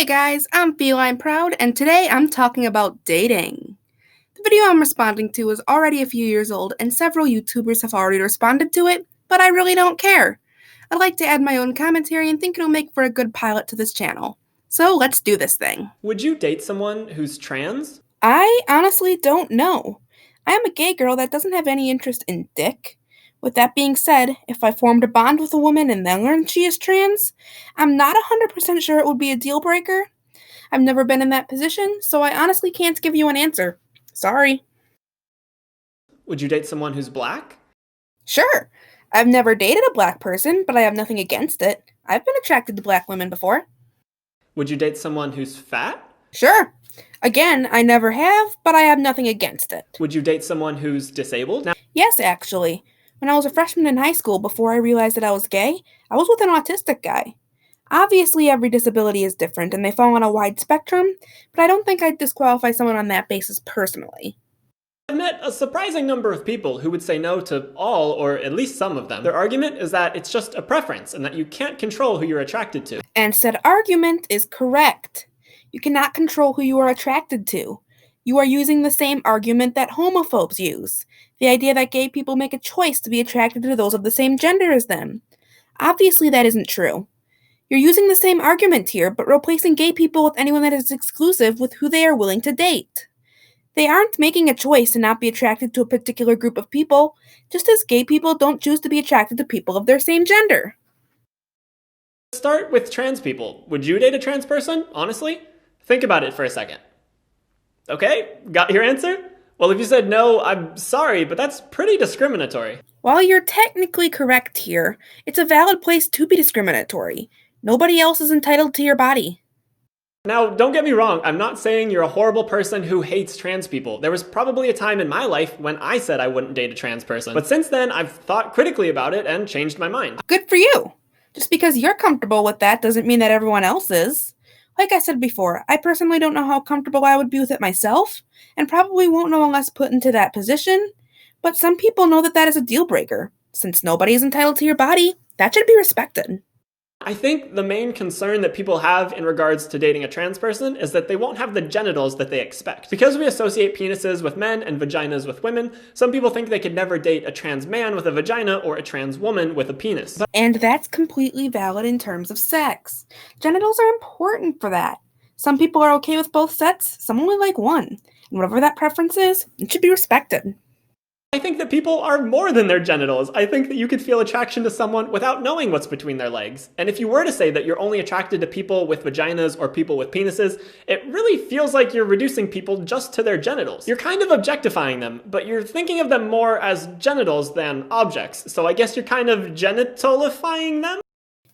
Hey guys, I'm Feline Proud, and today I'm talking about dating. The video I'm responding to is already a few years old, and several YouTubers have already responded to it, but I really don't care. I'd like to add my own commentary and think it'll make for a good pilot to this channel. So let's do this thing. Would you date someone who's trans? I honestly don't know. I am a gay girl that doesn't have any interest in dick. With that being said, if I formed a bond with a woman and then learned she is trans, I'm not 100% sure it would be a deal breaker. I've never been in that position, so I honestly can't give you an answer. Sorry. Would you date someone who's black? Sure. I've never dated a black person, but I have nothing against it. I've been attracted to black women before. Would you date someone who's fat? Sure. Again, I never have, but I have nothing against it. Would you date someone who's disabled? Yes, actually. When I was a freshman in high school, before I realized that I was gay, I was with an autistic guy. Obviously, every disability is different and they fall on a wide spectrum, but I don't think I'd disqualify someone on that basis personally. I've met a surprising number of people who would say no to all or at least some of them. Their argument is that it's just a preference and that you can't control who you're attracted to. And said argument is correct. You cannot control who you are attracted to. You are using the same argument that homophobes use. The idea that gay people make a choice to be attracted to those of the same gender as them. Obviously, that isn't true. You're using the same argument here, but replacing gay people with anyone that is exclusive with who they are willing to date. They aren't making a choice to not be attracted to a particular group of people, just as gay people don't choose to be attracted to people of their same gender. Start with trans people. Would you date a trans person, honestly? Think about it for a second. Okay, got your answer? Well, if you said no, I'm sorry, but that's pretty discriminatory. While you're technically correct here, it's a valid place to be discriminatory. Nobody else is entitled to your body. Now, don't get me wrong, I'm not saying you're a horrible person who hates trans people. There was probably a time in my life when I said I wouldn't date a trans person. But since then, I've thought critically about it and changed my mind. Good for you! Just because you're comfortable with that doesn't mean that everyone else is. Like I said before, I personally don't know how comfortable I would be with it myself, and probably won't know unless put into that position, but some people know that that is a deal breaker. Since nobody is entitled to your body, that should be respected. I think the main concern that people have in regards to dating a trans person is that they won't have the genitals that they expect. Because we associate penises with men and vaginas with women, some people think they could never date a trans man with a vagina or a trans woman with a penis. And that's completely valid in terms of sex. Genitals are important for that. Some people are okay with both sets, some only like one. And whatever that preference is, it should be respected. I think that people are more than their genitals. I think that you could feel attraction to someone without knowing what's between their legs. And if you were to say that you're only attracted to people with vaginas or people with penises, it really feels like you're reducing people just to their genitals. You're kind of objectifying them, but you're thinking of them more as genitals than objects. So I guess you're kind of genitalifying them?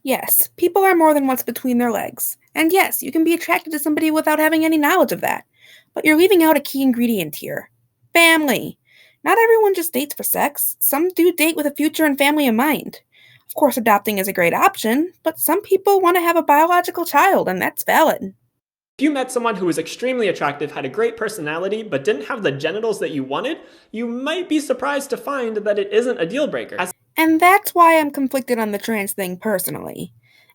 Yes, people are more than what's between their legs. And yes, you can be attracted to somebody without having any knowledge of that. But you're leaving out a key ingredient here. Family. Not everyone just dates for sex. Some do date with a future and family in mind. Of course, adopting is a great option, but some people want to have a biological child, and that's valid. If you met someone who was extremely attractive, had a great personality, but didn't have the genitals that you wanted, you might be surprised to find that it isn't a deal breaker. And that's why I'm conflicted on the trans thing personally.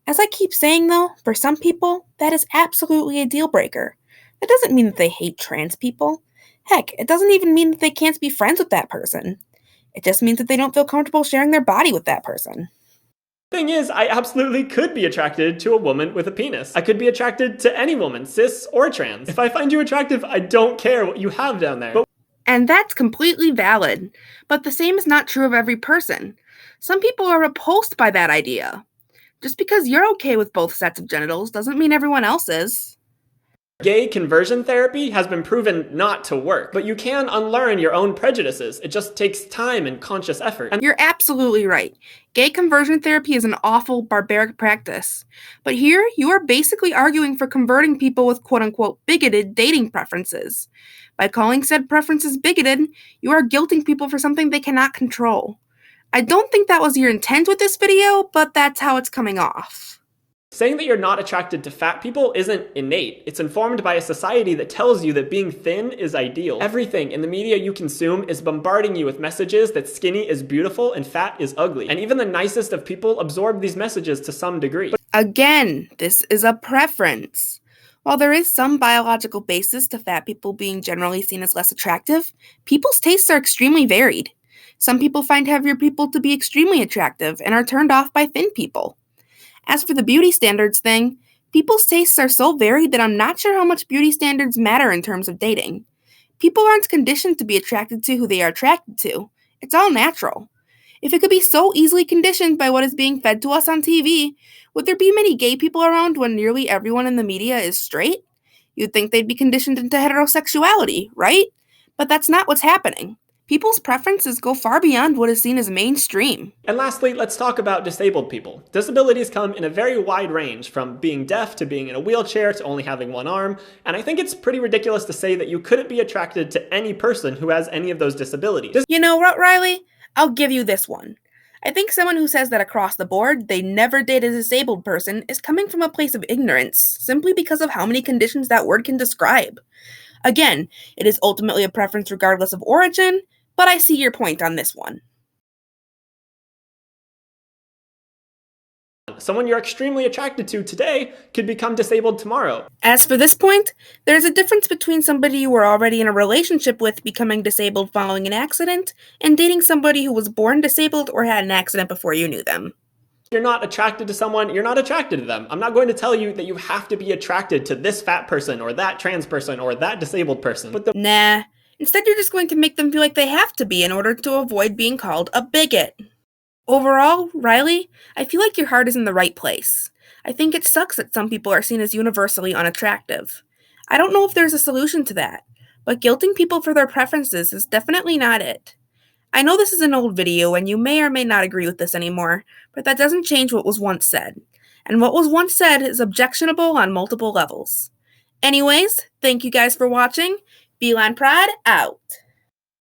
As I keep saying though, for some people, that is absolutely a deal breaker. That doesn't mean that they hate trans people. Heck, it doesn't even mean that they can't be friends with that person. It just means that they don't feel comfortable sharing their body with that person. Thing is, I absolutely could be attracted to a woman with a penis. I could be attracted to any woman, cis or trans. If I find you attractive, I don't care what you have down there. And that's completely valid. But the same is not true of every person. Some people are repulsed by that idea. Just because you're okay with both sets of genitals doesn't mean everyone else is. Gay conversion therapy has been proven not to work, but you can unlearn your own prejudices. It just takes time and conscious effort. You're absolutely right. Gay conversion therapy is an awful, barbaric practice. But here, you are basically arguing for converting people with quote-unquote bigoted dating preferences. By calling said preferences bigoted, you are guilting people for something they cannot control. I don't think that was your intent with this video, but that's how it's coming off. Saying that you're not attracted to fat people isn't innate. It's informed by a society that tells you that being thin is ideal. Everything in the media you consume is bombarding you with messages that skinny is beautiful and fat is ugly. And even the nicest of people absorb these messages to some degree. Again, this is a preference. While there is some biological basis to fat people being generally seen as less attractive, people's tastes are extremely varied. Some people find heavier people to be extremely attractive and are turned off by thin people. As for the beauty standards thing, people's tastes are so varied that I'm not sure how much beauty standards matter in terms of dating. People aren't conditioned to be attracted to who they are attracted to. It's all natural. If it could be so easily conditioned by what is being fed to us on TV, would there be many gay people around when nearly everyone in the media is straight? You'd think they'd be conditioned into heterosexuality, right? But that's not what's happening. People's preferences go far beyond what is seen as mainstream. And lastly, let's talk about disabled people. Disabilities come in a very wide range, from being deaf to being in a wheelchair to only having one arm, and I think it's pretty ridiculous to say that you couldn't be attracted to any person who has any of those disabilities. You know what, Riley? I'll give you this one. I think someone who says that across the board they never date a disabled person is coming from a place of ignorance, simply because of how many conditions that word can describe. Again, it is ultimately a preference regardless of origin, but I see your point on this one. Someone you're extremely attracted to today could become disabled tomorrow. As for this point, there's a difference between somebody you were already in a relationship with becoming disabled following an accident and dating somebody who was born disabled or had an accident before you knew them. You're not attracted to someone, you're not attracted to them. I'm not going to tell you that you have to be attracted to this fat person or that trans person or that disabled person. Nah. Instead, you're just going to make them feel like they have to be in order to avoid being called a bigot. Overall, Riley, I feel like your heart is in the right place. I think it sucks that some people are seen as universally unattractive. I don't know if there's a solution to that, but guilting people for their preferences is definitely not it. I know this is an old video and you may or may not agree with this anymore, but that doesn't change what was once said. And what was once said is objectionable on multiple levels. Anyways, thank you guys for watching. Beeline Pride out.